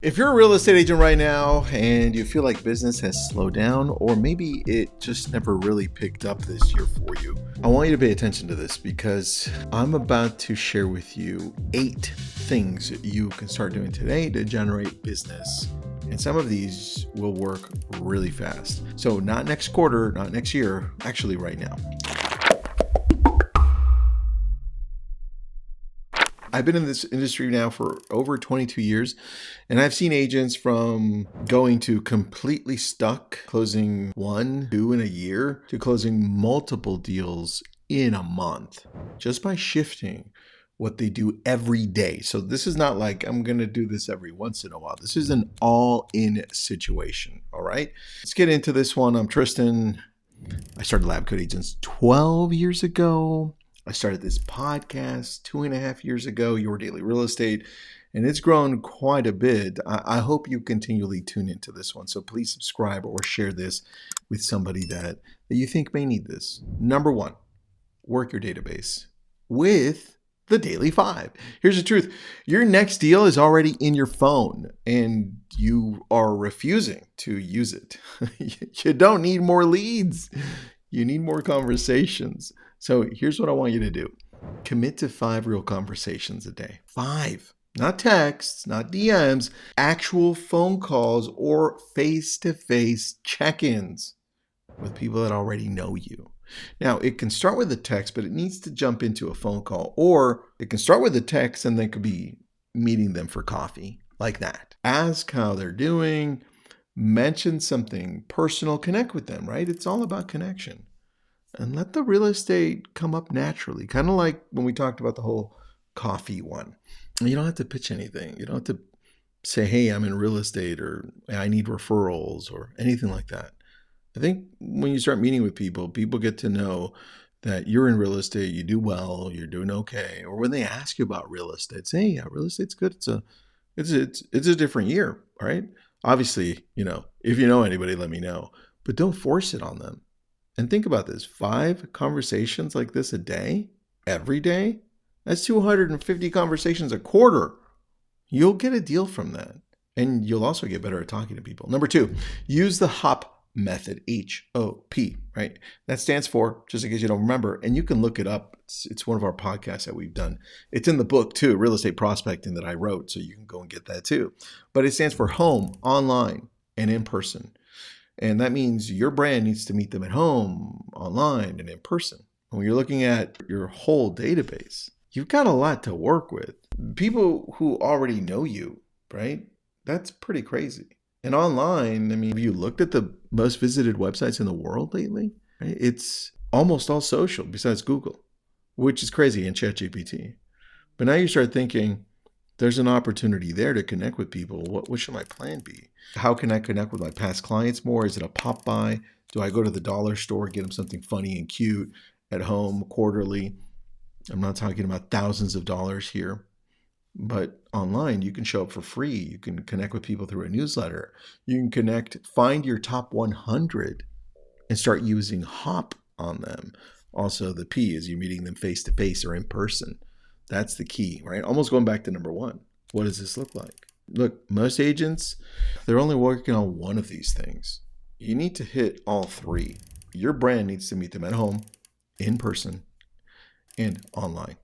If you're a real estate agent right now and you feel like business has slowed down, or maybe it just never really picked up this year for you, I want you to pay attention to this because I'm about to share with you 8 things you can start doing today to generate business. And some of these will work really fast. So not next quarter, not next year, actually right now. I've been in this industry now for over 22 years, and I've seen agents from going to completely stuck, closing 1, 2 in a year, to closing multiple deals in a month, just by shifting what they do every day. So this is not like I'm going to do this every once in a while. This is an all-in situation, all right? Let's get into this one. I'm Tristan. I started LabCoat Agents 12 years ago. I started this podcast 2.5 years ago, Your Daily Real Estate, and it's grown quite a bit. I hope you continually tune into this one. So please subscribe or share this with somebody that you think may need this. Number 1, work your database with the Daily 5. Here's the truth. Your next deal is already in your phone and you are refusing to use it. You don't need more leads. You need more conversations. So here's what I want you to do. Commit to 5 real conversations a day. 5, not texts, not DMs, actual phone calls or face-to-face check-ins with people that already know you. Now, it can start with a text, but it needs to jump into a phone call, or it can start with a text and then could be meeting them for coffee, like that. Ask how they're doing, mention something personal, connect with them, right? It's all about connection. And let the real estate come up naturally, kind of like when we talked about the whole coffee one. You don't have to pitch anything. You don't have to say, hey, I'm in real estate, or I need referrals, or anything like that. I think when you start meeting with people, people get to know that you're in real estate, you do well, you're doing okay. Or when they ask you about real estate, say, yeah, real estate's good. It's a different year, right? Obviously, if you know anybody, let me know. But don't force it on them. And think about this, 5 conversations like this a day, every day, that's 250 conversations a quarter. You'll get a deal from that. And you'll also get better at talking to people. Number 2, use the HOP method, HOP, right? That stands for, just in case you don't remember, and you can look it up. It's one of our podcasts that we've done. It's in the book too, Real Estate Prospecting, that I wrote, so you can go and get that too. But it stands for home, online, and in person. And that means your brand needs to meet them at home, online, and in person. When you're looking at your whole database, you've got a lot to work with. People who already know you, right? That's pretty crazy. And online, have you looked at the most visited websites in the world lately? Right? It's almost all social besides Google, which is crazy, in ChatGPT. But now you start thinking, there's an opportunity there to connect with people. What should my plan be? How can I connect with my past clients more? Is it a pop by? Do I go to the dollar store, get them something funny and cute at home quarterly? I'm not talking about thousands of dollars here. But online, you can show up for free. You can connect with people through a newsletter. You can find your top 100 and start using HOP on them. Also, the P is you're meeting them face to face or in person. That's the key, right? Almost going back to number 1. What does this look like? Look, most agents, they're only working on one of these things. You need to hit all 3. Your brand needs to meet them at home, in person, and online,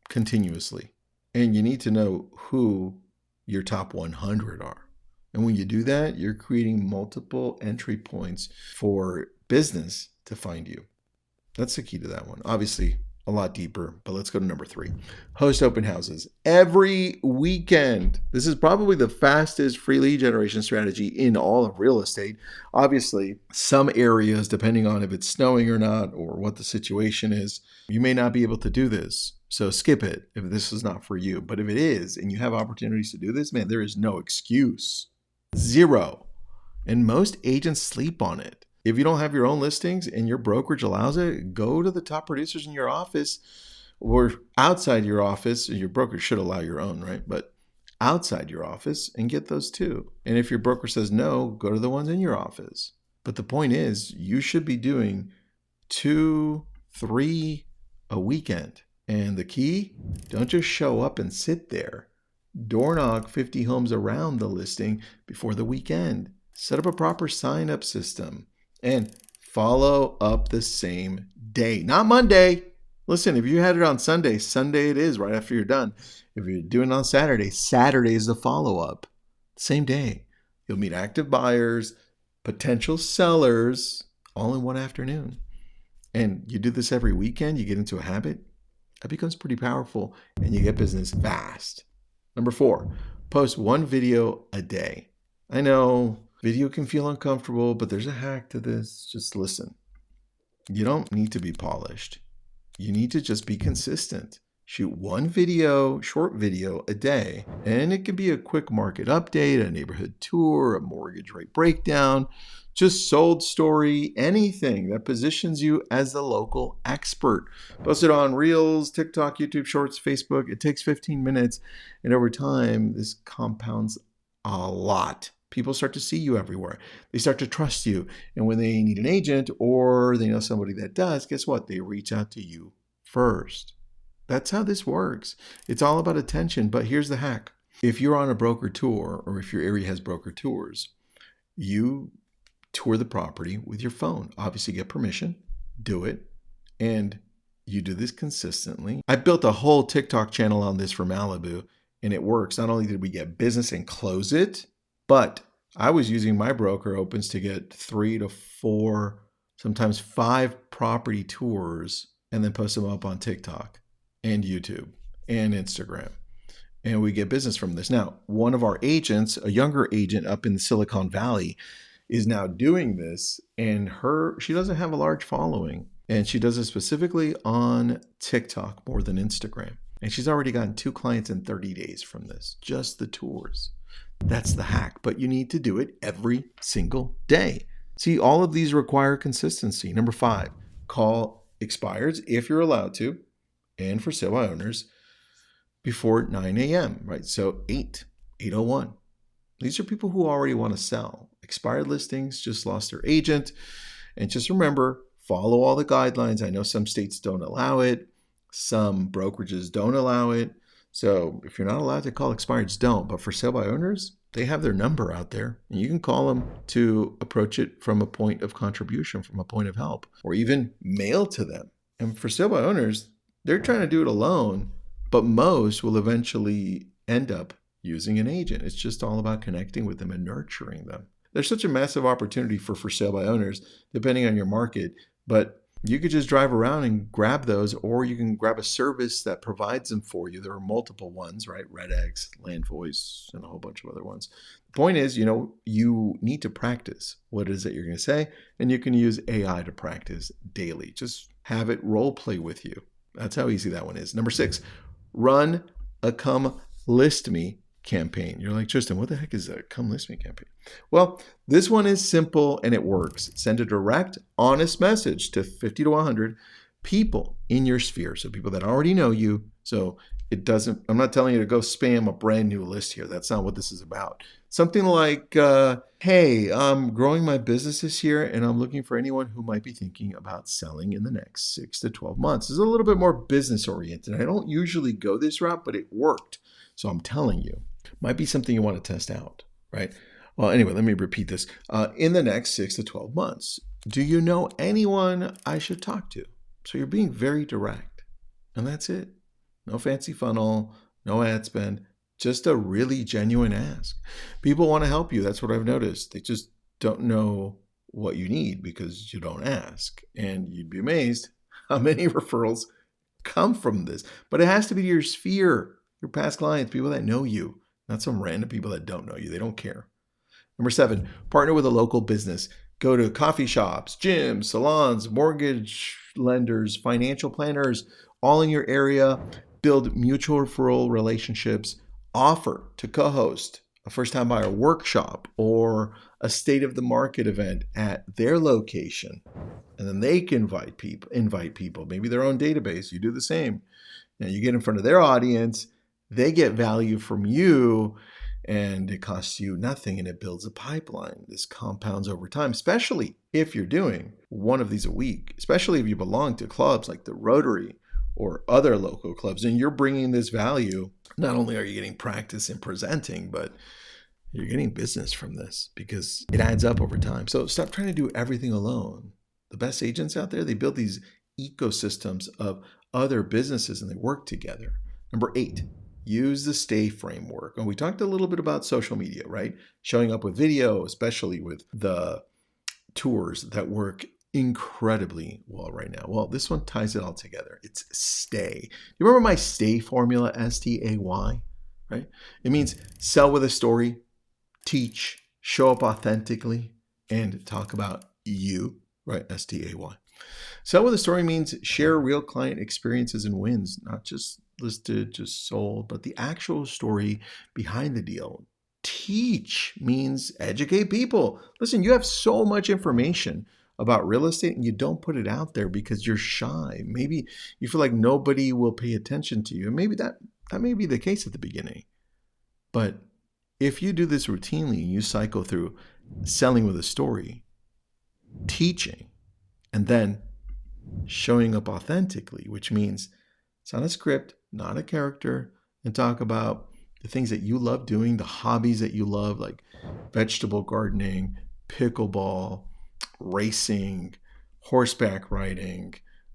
continuously. And you need to know who your top 100 are. And when you do that, you're creating multiple entry points for business to find you. That's the key to that one. Obviously, a lot deeper, but let's go to number 3. Host open houses every weekend. This is probably the fastest free lead generation strategy in all of real estate. Obviously, some areas, depending on if it's snowing or not, or what the situation is, you may not be able to do this. So skip it if this is not for you. But if it is, and you have opportunities to do this, man, there is no excuse. 0. And most agents sleep on it. If you don't have your own listings and your brokerage allows it, go to the top producers in your office or outside your office. Your brokerage should allow your own, right? But outside your office and get those too. And if your broker says no, go to the ones in your office. But the point is, you should be doing 2, 3 a weekend. And the key, don't just show up and sit there. Door knock 50 homes around the listing before the weekend. Set up a proper sign-up system and follow up the same day, not Monday. Listen, if you had it on Sunday, Sunday it is right after you're done. If you're doing it on Saturday, Saturday is the follow-up. Same day. You'll meet active buyers, potential sellers, all in one afternoon. And you do this every weekend, you get into a habit, that becomes pretty powerful and you get business fast. Number 4, post one video a day. I know video can feel uncomfortable, but there's a hack to this. Just listen. You don't need to be polished. You need to just be consistent. Shoot one video, short video a day, and it could be a quick market update, a neighborhood tour, a mortgage rate breakdown, just sold story, anything that positions you as the local expert. Post it on Reels, TikTok, YouTube Shorts, Facebook. It takes 15 minutes, and over time, this compounds a lot. People start to see you everywhere. They start to trust you, and when they need an agent or they know somebody that does, guess what? They reach out to you first. That's how this works. It's all about attention, but here's the hack. If you're on a broker tour or if your area has broker tours, you tour the property with your phone. Obviously get permission, do it, and you do this consistently. I built a whole TikTok channel on this for Malibu, and it works. Not only did we get business and close it, but I was using my broker opens to get 3 to 4, sometimes 5 property tours and then post them up on TikTok and YouTube and Instagram. And we get business from this. Now, one of our agents, a younger agent up in the Silicon Valley, is now doing this, and she doesn't have a large following, and she does it specifically on TikTok more than Instagram. And she's already gotten 2 clients in 30 days from this, just the tours. That's the hack, but you need to do it every single day. See, all of these require consistency. Number 5, call expireds if you're allowed to, and for sale by owners before 9 a.m., right? So 8:01. These are people who already want to sell. Expired listings just lost their agent. And just remember, follow all the guidelines. I know some states don't allow it. Some brokerages don't allow it. So if you're not allowed to call expireds, don't. But for sale by owners, they have their number out there. And you can call them to approach it from a point of contribution, from a point of help, or even mail to them. And for sale by owners, they're trying to do it alone, but most will eventually end up using an agent. It's just all about connecting with them and nurturing them. There's such a massive opportunity for sale by owners, depending on your market, but you could just drive around and grab those, or you can grab a service that provides them for you. There are multiple ones, right? RedX, LandVoice, and a whole bunch of other ones. The point is, you need to practice what it is that you're going to say, and you can use AI to practice daily. Just have it role play with you. That's how easy that one is. Number 6, run a Come List Me campaign. You're like, Tristan, what the heck is a Come List Me campaign? Well, this one is simple and it works. Send a direct, honest message to 50 to 100 people in your sphere. So people that already know you. So I'm not telling you to go spam a brand new list here. That's not what this is about. Something like, hey, I'm growing my business this year and I'm looking for anyone who might be thinking about selling in the next 6 to 12 months. It's a little bit more business oriented. I don't usually go this route, but it worked. So I'm telling you, might be something you want to test out, right? Well, anyway, let me repeat this. In the next 6 to 12 months, do you know anyone I should talk to? So you're being very direct, and that's it. No fancy funnel, no ad spend, just a really genuine ask. People want to help you. That's what I've noticed. They just don't know what you need because you don't ask. And you'd be amazed how many referrals come from this. But it has to be your sphere, your past clients, people that know you, not some random people that don't know you. They don't care. Number 7, partner with a local business. Go to coffee shops, gyms, salons, mortgage lenders, financial planners, all in your area. Build mutual referral relationships. Offer to co-host a first-time buyer workshop or a state of the market event at their location. And then they can invite people, maybe their own database. You do the same. Now you get in front of their audience. They get value from you, and it costs you nothing, and it builds a pipeline. This compounds over time, especially if you're doing one of these a week, especially if you belong to clubs like the Rotary or other local clubs, and you're bringing this value. Not only are you getting practice in presenting, but you're getting business from this because it adds up over time. So stop trying to do everything alone. The best agents out there, they build these ecosystems of other businesses and they work together. Number 8, use the STAY framework. And we talked a little bit about social media, right? Showing up with video, especially with the tours that work incredibly well right now. Well, this one ties it all together. It's STAY. You remember my STAY formula, STAY, right? It means sell with a story, teach, show up authentically, and talk about you, right? STAY. Sell with a story means share real client experiences and wins, not just listed, just sold, but the actual story behind the deal. Teach means educate people. Listen, you have so much information about real estate and you don't put it out there because you're shy. Maybe you feel like nobody will pay attention to you. And maybe that may be the case at the beginning. But if you do this routinely, you cycle through selling with a story, teaching, and then showing up authentically, which means it's not a script, not a character, and talk about the things that you love doing, the hobbies that you love, like vegetable gardening, pickleball, racing, horseback riding,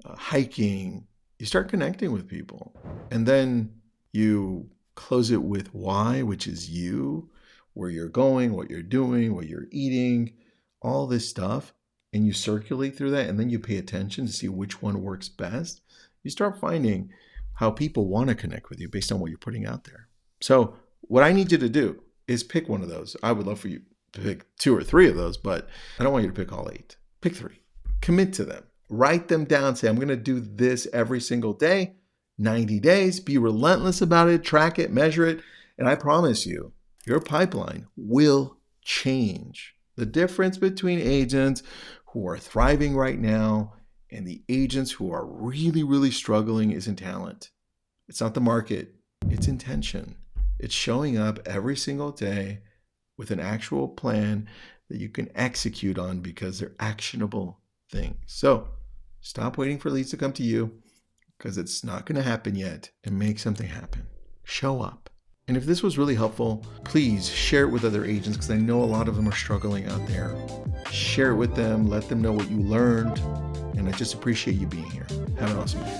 hiking. You start connecting with people. And then you close it with why, which is you, where you're going, what you're doing, what you're eating, all this stuff. And you circulate through that, and then you pay attention to see which one works best. You start finding how people want to connect with you based on what you're putting out there. So what I need you to do is pick one of those. I would love for you to pick 2 or 3 of those, but I don't want you to pick all 8. Pick 3. Commit to them. Write them down. Say, I'm going to do this every single day, 90 days. Be relentless about it. Track it, measure it. And I promise you, your pipeline will change. The difference between agents who are thriving right now and the agents who are really, really struggling isn't talent. It's not the market. It's intention. It's showing up every single day with an actual plan that you can execute on because they're actionable things. So stop waiting for leads to come to you because it's not going to happen yet, and make something happen. Show up. And if this was really helpful, please share it with other agents because I know a lot of them are struggling out there. Share it with them. Let them know what you learned. And I just appreciate you being here. Have an awesome day.